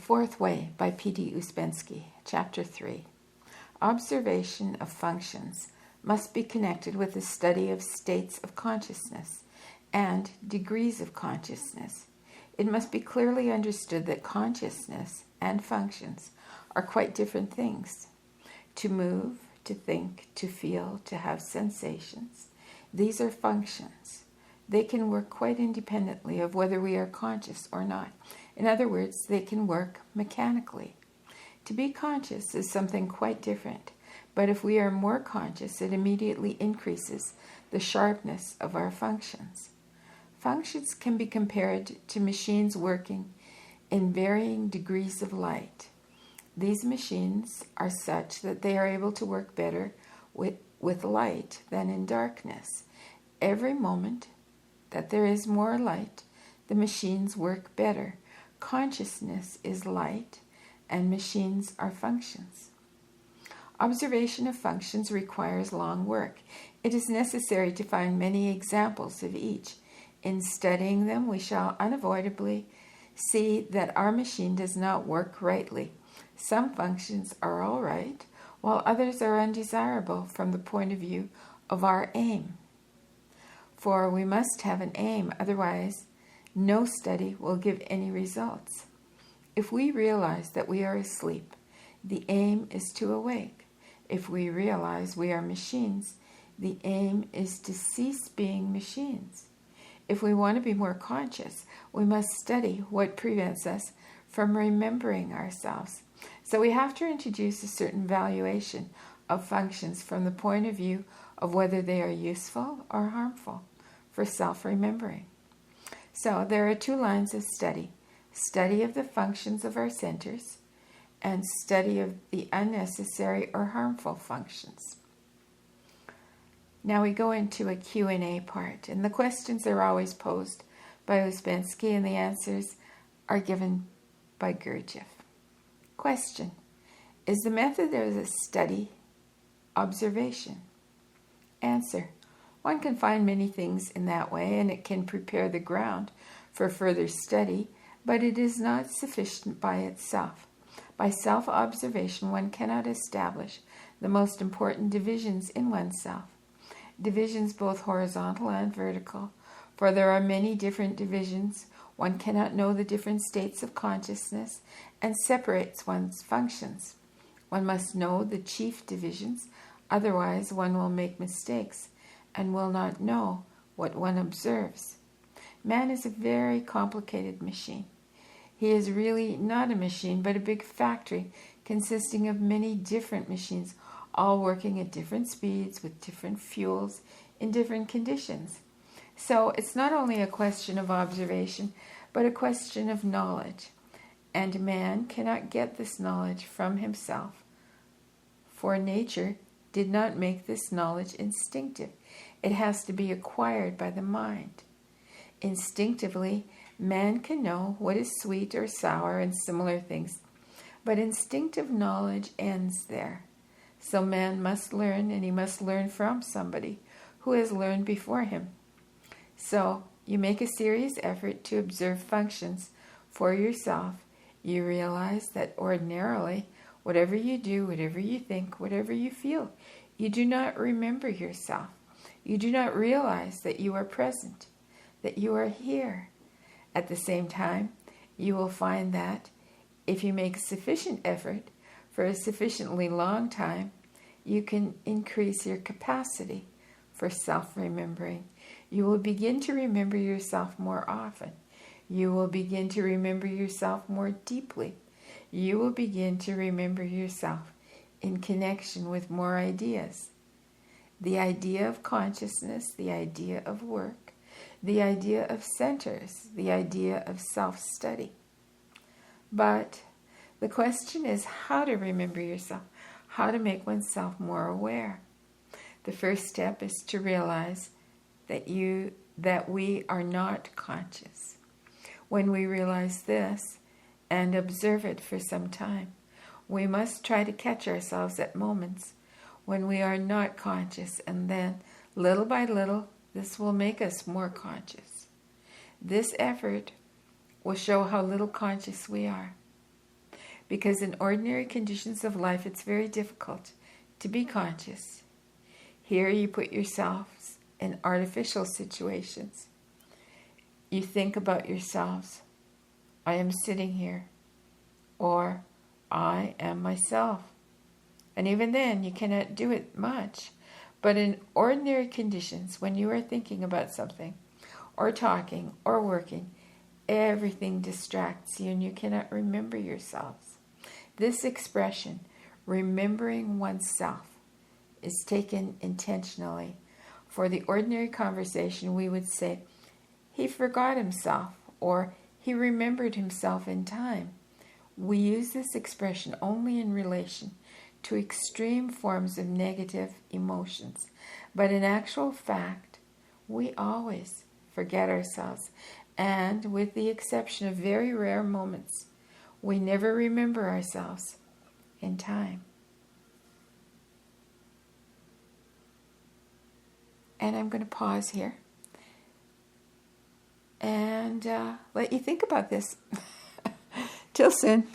Fourth Way by P.D. Ouspensky, Chapter 3. Observation of functions must be connected with the study of states of consciousness and degrees of consciousness. It must be clearly understood that consciousness and functions are quite different things. To move, to think, to feel, to have sensations, these are functions. They can work quite independently of whether we are conscious or not. In other words, they can work mechanically. To be conscious is something quite different, but if we are more conscious, it immediately increases the sharpness of our functions. Functions can be compared to machines working in varying degrees of light. These machines are such that they are able to work better with light than in darkness. Every moment that there is more light, the machines work better. Consciousness is light, and machines are functions. Observation of functions requires long work. It is necessary to find many examples of each. In studying them, we shall unavoidably see that our machine does not work rightly. Some functions are all right, while others are undesirable from the point of view of our aim. For we must have an aim, otherwise no study will give any results. If we realize that we are asleep, the aim is to awake. If we realize we are machines, the aim is to cease being machines. If we want to be more conscious, we must study what prevents us from remembering ourselves. So we have to introduce a certain valuation of functions from the point of view of whether they are useful or harmful for self-remembering. So there are two lines of study: study of the functions of our centers and study of the unnecessary or harmful functions. Now we go into a Q&A part, and the questions are always posed by Ouspensky and the answers are given by Gurdjieff. Question: is the method of the study observation? Answer: one can find many things in that way, and it can prepare the ground for further study, but it is not sufficient by itself. By self-observation, one cannot establish the most important divisions in oneself. Divisions both horizontal and vertical, for there are many different divisions. One cannot know the different states of consciousness and separates one's functions. One must know the chief divisions, otherwise one will make mistakes and will not know what one observes. Man is a very complicated machine. He is really not a machine, but a big factory consisting of many different machines, all working at different speeds with different fuels in different conditions. So it's not only a question of observation, but a question of knowledge. And man cannot get this knowledge from himself, for nature did not make this knowledge instinctive. It has to be acquired by the mind. Instinctively, man can know what is sweet or sour and similar things, but instinctive knowledge ends there. So man must learn, and he must learn from somebody who has learned before him. So you make a serious effort to observe functions for yourself. You realize that ordinarily, whatever you do, whatever you think, whatever you feel, you do not remember yourself. You do not realize that you are present, that you are here. At the same time, you will find that if you make sufficient effort for a sufficiently long time, you can increase your capacity for self-remembering. You will begin to remember yourself more often. You will begin to remember yourself more deeply. You will begin to remember yourself in connection with more ideas. The idea of consciousness, the idea of work, the idea of centers, the idea of self-study. But the question is how to remember yourself, how to make oneself more aware. The first step is to realize that we are not conscious. When we realize this and observe it for some time, we must try to catch ourselves at moments when we are not conscious, and then, little by little, this will make us more conscious. This effort will show how little conscious we are. because in ordinary conditions of life it's very difficult to be conscious. Here you put yourselves in artificial situations. You think about yourselves, I am sitting here, or I am myself. And even then you cannot do it much. But in ordinary conditions, when you are thinking about something, or talking, or working, everything distracts you and you cannot remember yourselves. This expression, remembering oneself, is taken intentionally. For the ordinary conversation, we would say, he forgot himself, or he remembered himself in time. We use this expression only in relation to extreme forms of negative emotions. But in actual fact, we always forget ourselves. And with the exception of very rare moments, we never remember ourselves in time. And I'm going to pause here and let you think about this. Till soon.